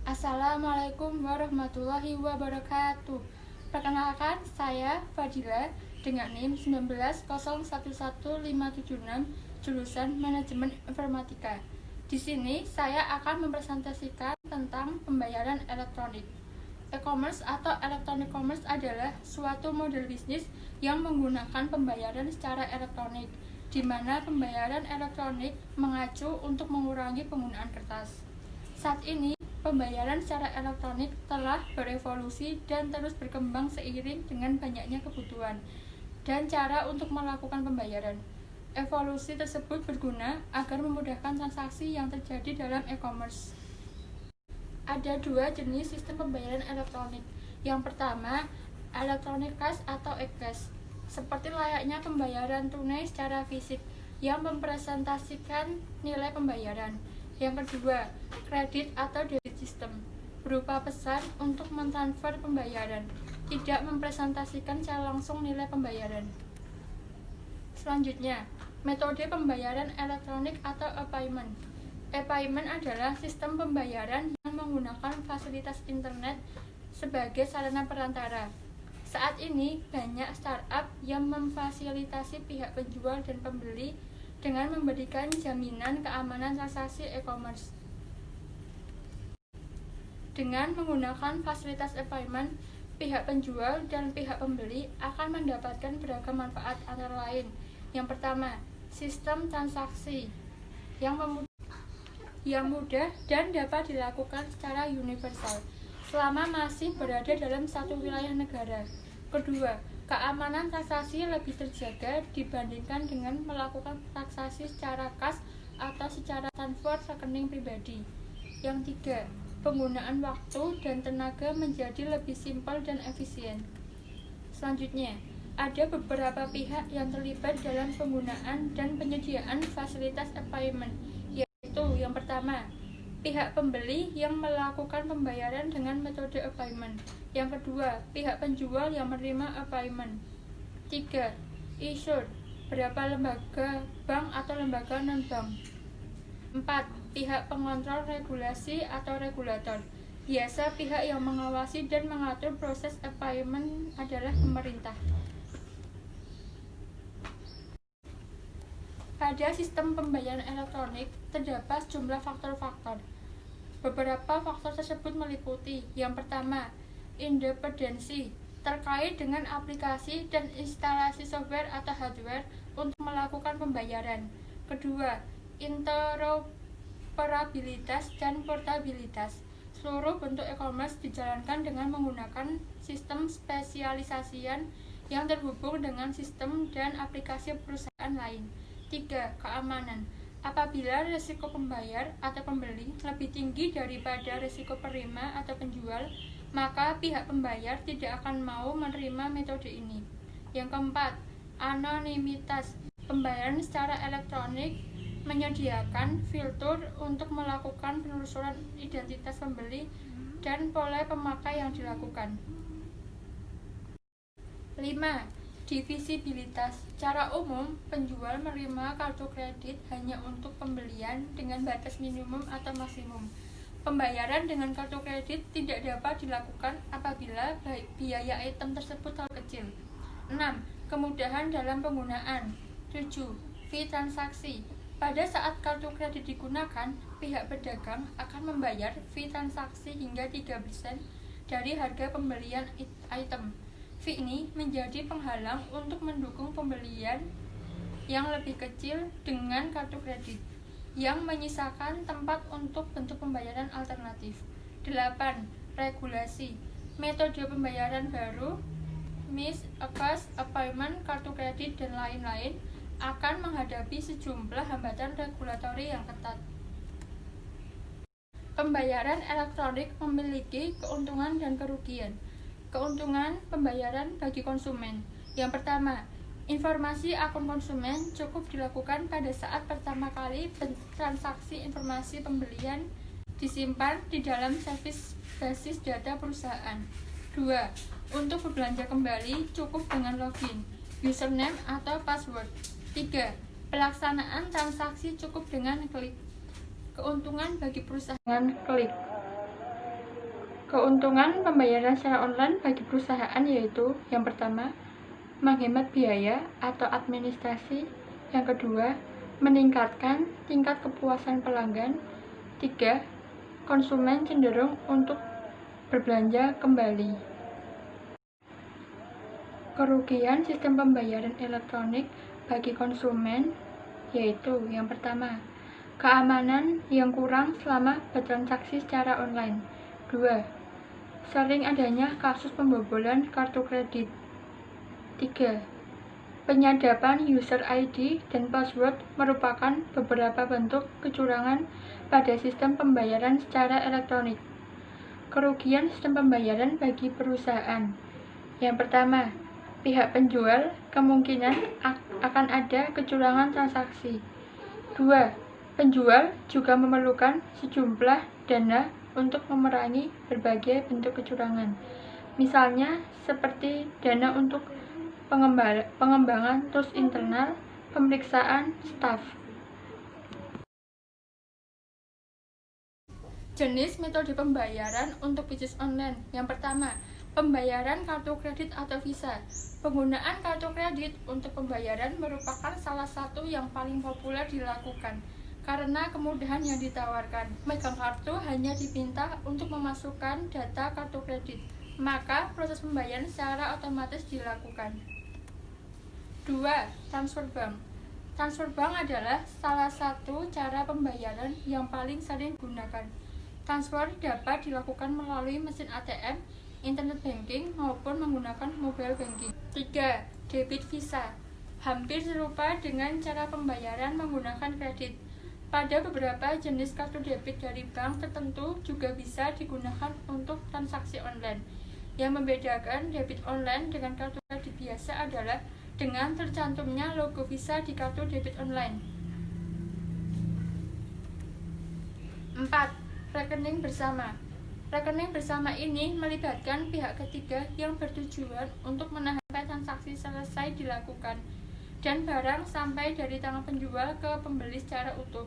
Assalamualaikum warahmatullahi wabarakatuh. Perkenalkan, saya Fadila dengan NIM 1901157 jurusan Manajemen Informatika. Di sini saya akan mempresentasikan tentang pembayaran elektronik. E-commerce atau electronic commerce adalah suatu model bisnis yang menggunakan pembayaran secara elektronik, di mana pembayaran elektronik mengacu untuk mengurangi penggunaan kertas. Saat ini, pembayaran secara elektronik telah berevolusi dan terus berkembang seiring dengan banyaknya kebutuhan dan cara untuk melakukan pembayaran. Evolusi tersebut berguna agar memudahkan transaksi yang terjadi dalam e-commerce. Ada dua jenis sistem pembayaran elektronik. Yang pertama, electronic cash atau e-cash, seperti layaknya pembayaran tunai secara fisik yang mempresentasikan nilai pembayaran. Yang kedua, kredit atau debit system, berupa pesan untuk mentransfer pembayaran, tidak mempresentasikan secara langsung nilai pembayaran. Selanjutnya, metode pembayaran elektronik atau e-payment. E-payment adalah sistem pembayaran yang menggunakan fasilitas internet sebagai sarana perantara. Saat ini, banyak startup yang memfasilitasi pihak penjual dan pembeli dengan memberikan jaminan keamanan transaksi e-commerce. Dengan menggunakan fasilitas e-payment, pihak penjual dan pihak pembeli akan mendapatkan beragam manfaat antara lain. Yang pertama, sistem transaksi yang mudah dan dapat dilakukan secara universal selama masih berada dalam satu wilayah negara. Kedua, keamanan transaksi lebih terjaga dibandingkan dengan melakukan transaksi secara kas atau secara transfer rekening pribadi. Yang tiga, penggunaan waktu dan tenaga menjadi lebih simpel dan efisien. Selanjutnya, ada beberapa pihak yang terlibat dalam penggunaan dan penyediaan fasilitas e-payment, yaitu yang pertama, pihak pembeli yang melakukan pembayaran dengan metode e-payment. Yang kedua, pihak penjual yang menerima e-payment. 3. Issuer, beberapa lembaga bank atau lembaga non-bank. 4. Pihak pengontrol regulasi atau regulator. Biasa pihak yang mengawasi dan mengatur proses e-payment adalah pemerintah. Pada sistem pembayaran elektronik, terdapat sejumlah faktor-faktor. Beberapa faktor tersebut meliputi: yang pertama, independensi, terkait dengan aplikasi dan instalasi software atau hardware untuk melakukan pembayaran. Kedua, interoperabilitas dan portabilitas. Seluruh bentuk e-commerce dijalankan dengan menggunakan sistem spesialisasian yang terhubung dengan sistem dan aplikasi perusahaan lain. 3. Keamanan. Apabila risiko pembayar atau pembeli lebih tinggi daripada risiko penerima atau penjual, maka pihak pembayar tidak akan mau menerima metode ini. Yang keempat, anonimitas. Pembayaran secara elektronik menyediakan fitur untuk melakukan penelusuran identitas pembeli dan pola pemakai yang dilakukan. 5. Divisibilitas. Secara umum, penjual menerima kartu kredit hanya untuk pembelian dengan batas minimum atau maksimum. Pembayaran dengan kartu kredit tidak dapat dilakukan apabila biaya item tersebut terlalu kecil. 6. Kemudahan dalam penggunaan. 7. Fee transaksi. Pada saat kartu kredit digunakan, pihak pedagang akan membayar fee transaksi hingga 3% dari harga pembelian item. Fee ini menjadi penghalang untuk mendukung pembelian yang lebih kecil dengan kartu kredit, yang menyisakan tempat untuk bentuk pembayaran alternatif. 8. Regulasi. Metode pembayaran baru, MIS, e-cash, e-payment, kartu kredit, dan lain-lain akan menghadapi sejumlah hambatan regulatori yang ketat. Pembayaran elektronik memiliki keuntungan dan kerugian. Keuntungan pembayaran bagi konsumen. Yang pertama, informasi akun konsumen cukup dilakukan pada saat pertama kali transaksi. Informasi pembelian disimpan di dalam servis basis data perusahaan. 2. Untuk berbelanja kembali cukup dengan login, username atau password. 3. Pelaksanaan transaksi cukup dengan klik. Keuntungan bagi perusahaan klik. Keuntungan pembayaran secara online bagi perusahaan yaitu yang pertama, menghemat biaya atau administrasi. Yang kedua, meningkatkan tingkat kepuasan pelanggan. 3. Konsumen cenderung untuk berbelanja kembali. Kerugian sistem pembayaran elektronik bagi konsumen yaitu yang pertama, keamanan yang kurang selama bertransaksi secara online. 2. Sering adanya kasus pembobolan kartu kredit. 3. Penyadapan user ID dan password merupakan beberapa bentuk kecurangan pada sistem pembayaran secara elektronik. Kerugian sistem pembayaran bagi perusahaan. Yang pertama, pihak penjual kemungkinan akan ada kecurangan transaksi. 2. Penjual juga memerlukan sejumlah dana untuk memerangi berbagai bentuk kecurangan, misalnya seperti dana untuk pengembangan tools internal, pemeriksaan staf. Jenis metode pembayaran untuk bisnis online. Yang pertama, pembayaran kartu kredit atau Visa. Penggunaan kartu kredit untuk pembayaran merupakan salah satu yang paling populer dilakukan karena kemudahan yang ditawarkan. Megang kartu hanya diminta untuk memasukkan data kartu kredit, maka proses pembayaran secara otomatis dilakukan. 2. Transfer bank. Transfer bank adalah salah satu cara pembayaran yang paling sering digunakan. Transfer dapat dilakukan melalui mesin ATM, internet banking, maupun menggunakan mobile banking. 3. Debit Visa. Hampir serupa dengan cara pembayaran menggunakan kredit. Pada beberapa jenis kartu debit dari bank tertentu juga bisa digunakan untuk transaksi online. Yang membedakan debit online dengan kartu kredit biasa adalah dengan tercantumnya logo Visa di kartu debit online. 4. Rekening bersama. Rekening bersama ini melibatkan pihak ketiga yang bertujuan untuk menahan sampai transaksi selesai dilakukan dan barang sampai dari tangan penjual ke pembeli secara utuh.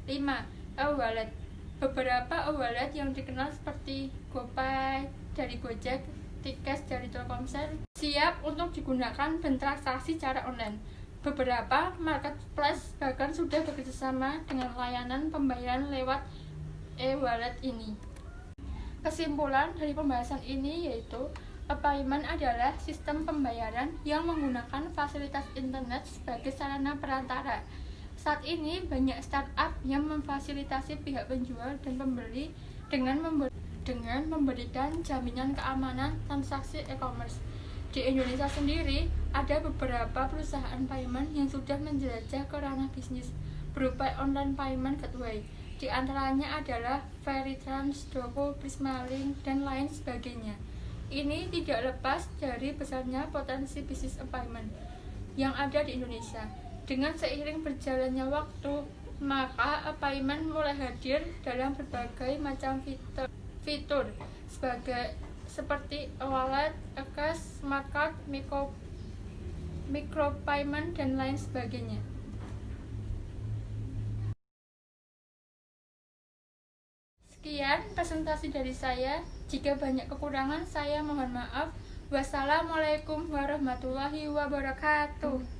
5. E-wallet. Beberapa e-wallet yang dikenal seperti GoPay dari Gojek, Tikes dari Telkomsel siap untuk digunakan dan transaksi secara online. Beberapa marketplace bahkan sudah bekerjasama dengan layanan pembayaran lewat e-wallet ini. Kesimpulan dari pembahasan ini yaitu e-payment adalah sistem pembayaran yang menggunakan fasilitas internet sebagai sarana perantara. Saat ini banyak startup yang memfasilitasi pihak penjual dan pembeli dengan memberikan jaminan keamanan transaksi e-commerce. Di Indonesia sendiri, ada beberapa perusahaan payment yang sudah menjelajah ke ranah bisnis berupa online payment gateway. Di antaranya adalah Veritrans, Dovo, Prismalink, dan lain sebagainya. Ini tidak lepas dari besarnya potensi bisnis e-payment yang ada di Indonesia. Dengan seiring berjalannya waktu, maka e-payment mulai hadir dalam berbagai macam fitur seperti e-wallet, e-cash, smart card, micropayment, dan lain sebagainya. Sekian presentasi dari saya. Jika banyak kekurangan, saya mohon maaf. Wassalamualaikum warahmatullahi wabarakatuh.